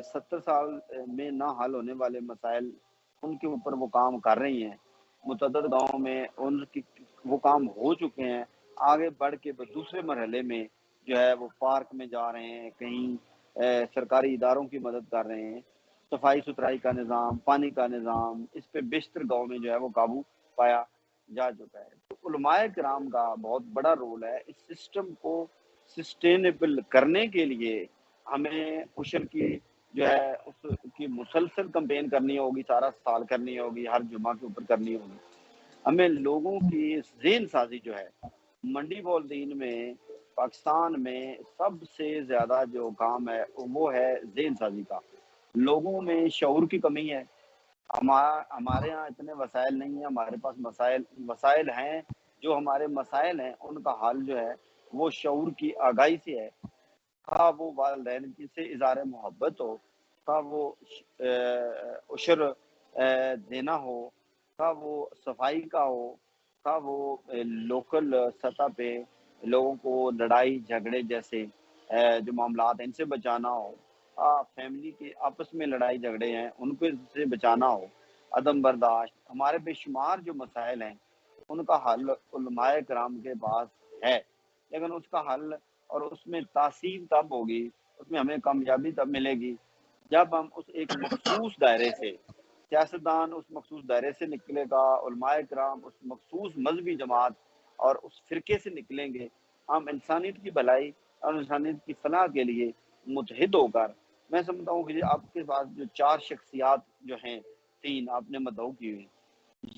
70 سال میں نہ حل ہونے والے مسائل ان کے اوپر وہ کام کر رہی ہیں، متعدد گاؤں میں ان کی وہ کام ہو چکے ہیں، آگے بڑھ کے دوسرے مرحلے میں جو ہے وہ پارک میں جا رہے ہیں، کہیں سرکاری اداروں کی مدد کر رہے ہیں، صفائی ستھرائی کا نظام، پانی کا نظام، اس پہ بیشتر گاؤں میں جو ہے وہ قابو پایا جا چکا ہے۔ تو علماء کرام کا بہت بڑا رول ہے اس سسٹم کو سسٹینیبل کرنے کے لیے۔ ہمیں اشر کی جو ہے اس کی مسلسل کمپین کرنی ہوگی، سارا سال کرنی ہوگی، ہر جمعہ کے اوپر کرنی ہوگی۔ ہمیں لوگوں کی ذہن سازی جو ہے منڈی بہلدین میں، پاکستان میں سب سے زیادہ جو کام ہے وہ ہے ذہن سازی کا۔ لوگوں میں شعور کی کمی ہے، ہمارے ہاں اتنے وسائل نہیں ہیں، ہمارے پاس وسائل ہیں، جو ہمارے مسائل ہیں ان کا حل جو ہے وہ شعور کی آگاہی سے ہے، خواہ وہ والدین کی سے اظہار محبت ہو، خواہ وہ عشر دینا ہو، خواہ وہ صفائی کا ہو، خواہ وہ لوکل سطح پہ لوگوں کو لڑائی جھگڑے جیسے جو معاملات ہیں ان سے بچانا ہو، فیملی کے آپس میں لڑائی جھگڑے ہیں ان کو سے بچانا ہو، عدم برداشت، ہمارے بے شمار جو مسائل ہیں ان کا حل علماء کرام کے پاس ہے، لیکن اس کا حل اور اس میں تاثیر تب ہوگی، اس میں ہمیں کامیابی تب ملے گی جب ہم اس ایک مخصوص دائرے سے سیاستدان اس مخصوص دائرے سے نکلے گا، علماء کرام اس مخصوص مذہبی جماعت اور اس فرقے سے نکلیں گے. ہم انسانیت کی بھلائی اور انسانیت کی فلاح کے لیے متحد ہو کر، میں سمجھتا ہوں کہ آپ کے پاس جو 4 شخصیات جو ہیں، 3 آپ نے مدعو کی ہوئی،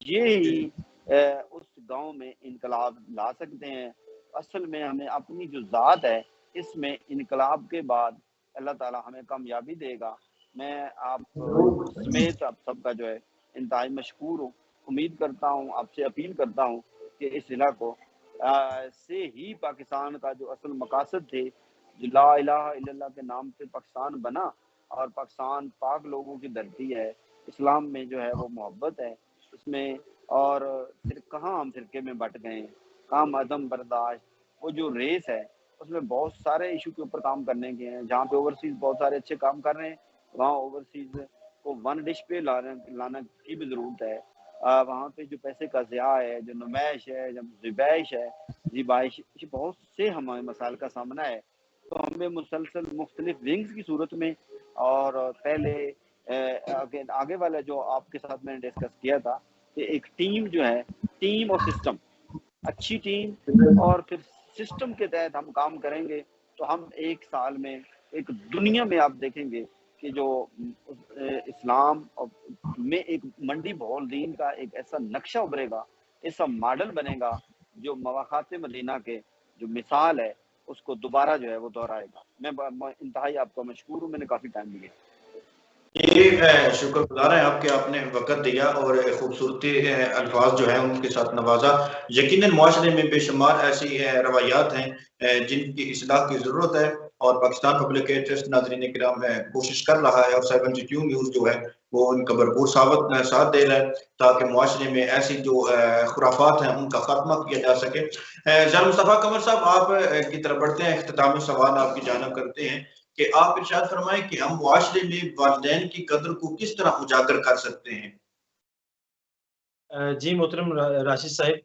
یہی اس گاؤں میں انقلاب لا سکتے ہیں. اصل میں ہمیں اپنی جو ذات ہے اس میں انقلاب کے بعد اللہ تعالی ہمیں کامیابی دے گا. میں آپ سمیت آپ سب کا جو ہے انتہائی مشکور ہوں. امید کرتا ہوں، آپ سے اپیل کرتا ہوں کہ اس ضلع کو سے ہی پاکستان کا جو اصل مقاصد تھے، جو لا الہ الا اللہ کے نام سے پاکستان بنا، اور پاکستان پاک لوگوں کی دھرتی ہے، اسلام میں جو ہے وہ محبت ہے اس میں. اور پھر کہاں ہم فرقے میں بٹ گئے ہیں، کام عدم برداشت، وہ جو ریس ہے اس میں بہت سارے ایشو کے اوپر کام کرنے کے ہیں. جہاں پہ اوورسیز بہت سارے اچھے کام کر رہے ہیں، وہاں اوورسیز کو ون ڈش پہ لانا کی بھی ضرورت ہے. وہاں پہ جو پیسے کا ضیاع ہے، جو نمائش ہے، جو زبائش ہے، زیبائش، بہت سے ہمارے مسائل کا سامنا ہے. تو ہمیں مسلسل مختلف ونگز کی صورت میں، اور پہلے آگے والا جو آپ کے ساتھ میں نے ڈسکس کیا تھا کہ ایک ٹیم جو ہے، ٹیم اور سسٹم، اچھی ٹیم اور پھر سسٹم کے تحت ہم کام کریں گے تو ہم 1 سال میں ایک دنیا میں آپ دیکھیں گے کہ جو اسلام میں ایک منڈی بہول دین کا ایک ایسا نقشہ ابھرے گا، ایسا ماڈل بنے گا جو مواقعات مدینہ کے جو مثال ہے اس کو دوبارہ جو ہے وہ دہرائے گا. میں انتہائی آپ کا مشکور ہوں، میں نے کافی ٹائم لیا.
یہ شکر گزار ہیں آپ کے، آپ نے وقت دیا اور خوبصورتی الفاظ جو ہیں ان کے ساتھ نوازا. یقیناً معاشرے میں بے شمار ایسی روایات ہیں جن کی اصلاح کی ضرورت ہے، اور پاکستان پبلک ٹرسٹ ناظرین کرام کوشش کر رہا ہے، اور 72 نیوز جو ہے وہ ان کا بھرپور ساتھ دے رہا ہے تاکہ معاشرے میں ایسی جو خرافات ہیں ان کا خاتمہ کیا جا سکے. جناب مصطفیٰ قمر صاحب، آپ کی طرف بڑھتے ہیں، اختتامی سوال آپ کی جانب کرتے ہیں کہ آپ ارشاد فرمائیں کہ ہم معاشرے میں والدین کی قدر کو کس طرح اجاگر کر سکتے ہیں.
جی محترم راشد صاحب،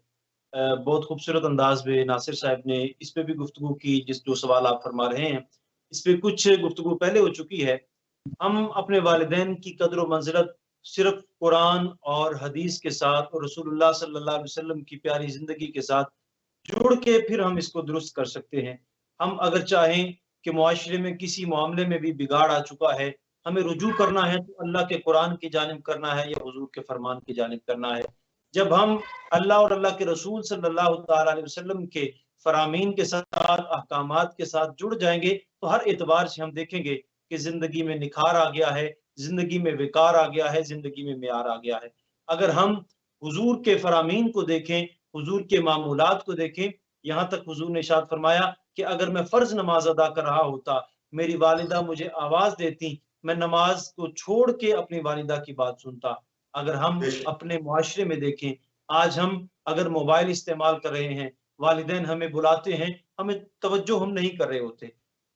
بہت خوبصورت انداز میں ناصر صاحب نے اس پہ بھی گفتگو کی. جو سوال آپ فرما رہے ہیں اس پہ کچھ گفتگو پہلے ہو چکی ہے. ہم اپنے والدین کی قدر و منزلت صرف قرآن اور حدیث کے ساتھ اور رسول اللہ صلی اللہ علیہ وسلم کی پیاری زندگی کے ساتھ جوڑ کے پھر ہم اس کو درست کر سکتے ہیں. ہم اگر چاہیں کہ معاشرے میں کسی معاملے میں بھی بگاڑ آ چکا ہے، ہمیں رجوع کرنا ہے تو اللہ کے قرآن کی جانب کرنا ہے یا حضور کے فرمان کی جانب کرنا ہے. جب ہم اللہ اور اللہ کے رسول صلی اللہ تعالیٰ علیہ وسلم کے فرامین کے ساتھ، احکامات کے ساتھ جڑ جائیں گے تو ہر اعتبار سے ہم دیکھیں گے کہ زندگی میں نکھار آ گیا ہے، زندگی میں وقار آ گیا ہے، زندگی میں معیار آ گیا ہے. اگر ہم حضور کے فرامین کو دیکھیں، حضور کے معمولات کو دیکھیں، یہاں تک حضور نے ارشاد فرمایا کہ اگر میں فرض نماز ادا کر رہا ہوتا، میری والدہ مجھے آواز دیتی، میں نماز کو چھوڑ کے اپنی والدہ کی بات سنتا. اگر ہم اپنے معاشرے میں دیکھیں، آج ہم اگر موبائل استعمال کر رہے ہیں، والدین ہمیں بلاتے ہیں، ہمیں توجہ ہم نہیں کر رہے ہوتے.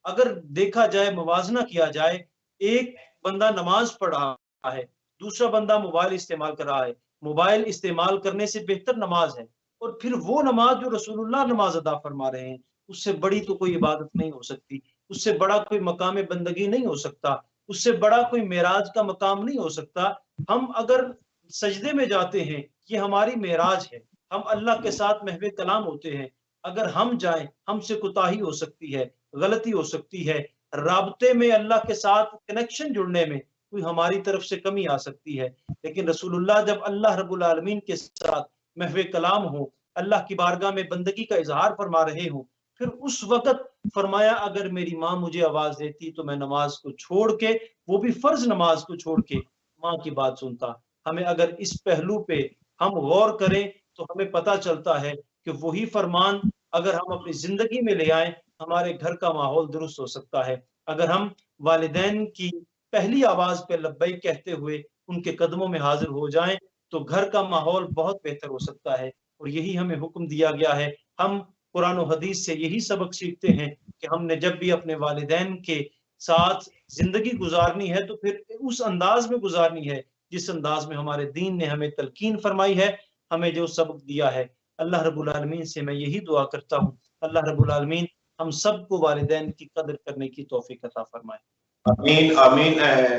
اگر دیکھا جائے، موازنہ کیا جائے، ایک بندہ نماز پڑھ رہا ہے، دوسرا بندہ موبائل استعمال کر رہا ہے. موبائل استعمال کرنے سے بہتر نماز ہے، اور پھر وہ نماز جو رسول اللہ نماز ادا فرما رہے ہیں، اس سے بڑی تو کوئی عبادت نہیں ہو سکتی، اس سے بڑا کوئی مقام بندگی نہیں ہو سکتا، اس سے بڑا کوئی معراج کا مقام نہیں ہو سکتا. ہم اگر سجدے میں جاتے ہیں، یہ ہماری معراج ہے، ہم اللہ کے ساتھ محو کلام ہوتے ہیں. اگر ہم جائیں، ہم سے کوتاہی ہو سکتی ہے، غلطی ہو سکتی ہے، رابطے میں اللہ کے ساتھ کنیکشن جڑنے میں کوئی ہماری طرف سے کمی آ سکتی ہے. لیکن رسول اللہ جب اللہ رب العالمین کے ساتھ محو کلام ہو، اللہ کی بارگاہ میں بندگی کا اظہار فرما رہے ہوں، پھر اس وقت فرمایا اگر میری ماں مجھے آواز دیتی تو میں نماز کو چھوڑ کے، وہ بھی فرض نماز کو چھوڑ کے، ماں کی بات سنتا. ہمیں اگر اس پہلو پہ ہم غور کریں تو ہمیں پتہ چلتا ہے کہ وہی فرمان اگر ہم اپنی زندگی میں لے آئیں، ہمارے گھر کا ماحول درست ہو سکتا ہے. اگر ہم والدین کی پہلی آواز پہ لبیک کہتے ہوئے ان کے قدموں میں حاضر ہو جائیں تو گھر کا ماحول بہت بہتر ہو سکتا ہے. اور یہی ہمیں حکم دیا گیا ہے. ہم قرآن و حدیث سے یہی سبق سیکھتے ہیں کہ ہم نے جب بھی اپنے والدین کے ساتھ زندگی گزارنی ہے تو پھر اس انداز میں گزارنی ہے جس انداز میں ہمارے دین نے ہمیں تلقین فرمائی ہے، ہمیں جو سبق دیا ہے. اللہ رب العالمین سے میں یہی دعا کرتا ہوں، اللہ رب العالمین ہم سب کو والدین کی قدر کرنے کی توفیق عطا فرمائے.
آمین آمین۔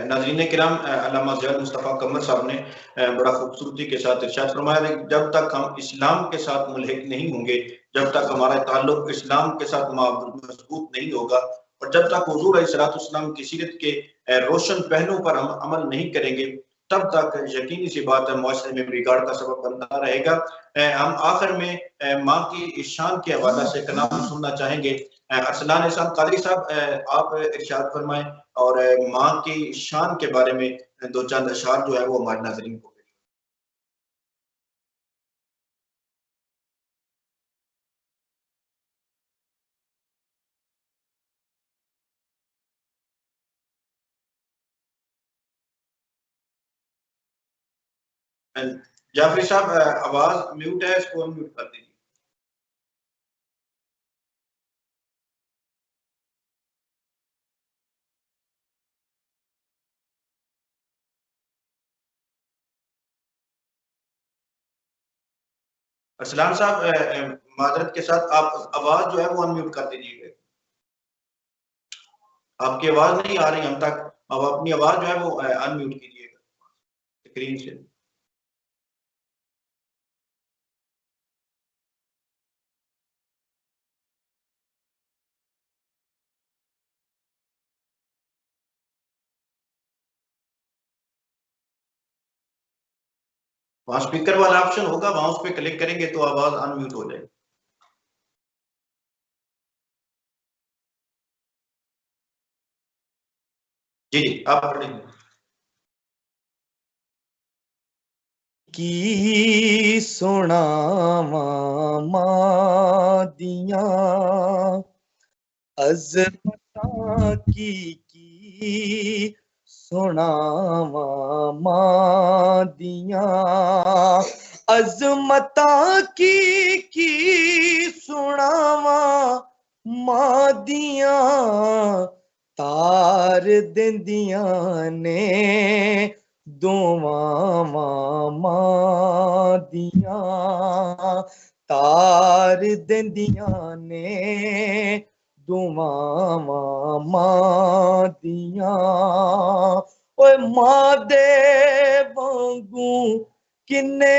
ناظرین کرام، علامہ زیاد مصطفیٰ قمر صاحب نے بڑا خوبصورتی کے ساتھ ارشاد فرمایا کہ جب تک ہم اسلام کے ساتھ ملحق نہیں ہوں گے، جب تک ہمارا تعلق اسلام کے ساتھ مضبوط نہیں ہوگا، اور جب تک حضور علیہ الصلوۃ والسلام کی سیرت کے روشن پہلوؤں پر ہم عمل نہیں کریں گے، تب تک یقینی سی بات ہے معاشرے میں بگاڑ کا سبب بنتا رہے گا۔ ہم آخر میں ماں کی شان کے حوالہ سے کلام سننا چاہیں گے۔ ارسلان احسان قادری صاحب، آپ ارشاد فرمائیں اور ماں کی شان کے بارے میں دو چند اشعار جو ہے وہ ہمارے ناظرین کو۔ جعفری صاحب، آواز میوٹ ہے، اس کو ان میوٹ کر دیجیے۔ ارسلان صاحب، معذرت کے ساتھ آپ آواز جو ہے وہ ان میوٹ کر دیجیے گا، آپ کی آواز نہیں آ رہی ہم تک، اب اپنی آواز جو ہے وہ ان میوٹ کیجیے گا اسکرین سے۔ وہاں اسپیکر والا آپشن ہوگا، وہاں اس پہ کلک کریں گے تو آواز ان میوٹ ہو جائے گی۔ جی جی آپ پڑھیں گے۔
کی سناواں ماں دیاں عظمتاں کی سناواں ماں دیاں عظمتاں کی سناواں ماں دیاں تار دیندیاں نے دوواں ماں دیاں تار دیندیاں نے دوواں ماں دیاں اوے ماں دے وانگوں کنے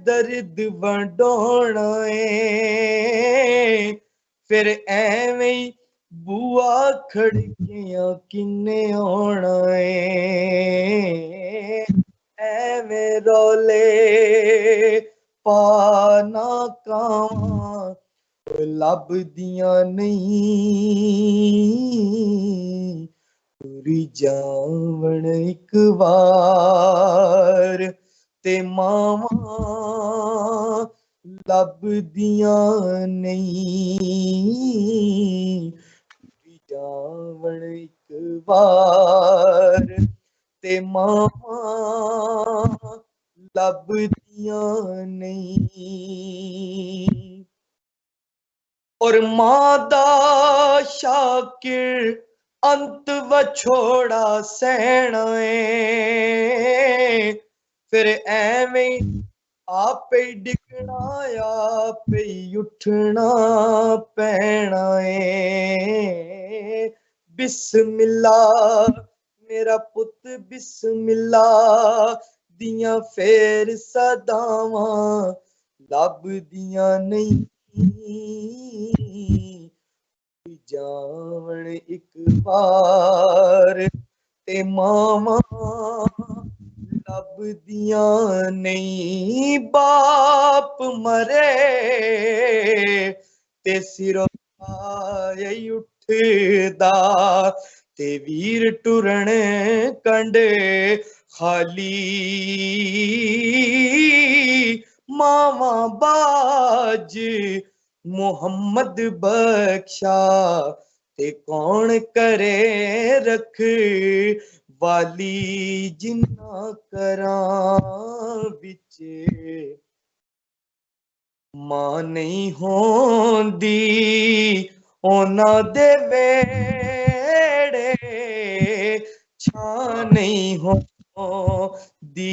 درد ونڈونا اے پھر ایویں بوا کھڑکیاں کنے آنا اے ایویں رولے پا نہ کاواں لب دیاں نہیں پوری جاون ایک وار تے ماواں لب دیاں نہیں پوری جاون ایک وار تے ماواں لب دیاں نہیں اور ماں دا شاکر انت وچھوڑا سہنا اے پھر ایویں آپے ڈگنا آپے اٹھنا پینا اے بسم اللہ میرا پت بسم اللہ دیاں پھر صداواں لب دیاں نہیں جاون ایک بار تے ماواں لب دیاں نہیں باپ مرے تے سروں آئے اٹھدا تے ویر ٹرن کنڈے خالی ماواں باج محمد بخشا تے کون کرے رکھ والی جنہ کراں وچ ماں نہیں ہوندی اونا دے ویڑے چھاں نہیں ہوندی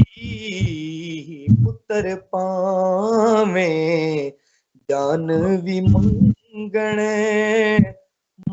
پتر پاویں جان بھی منگن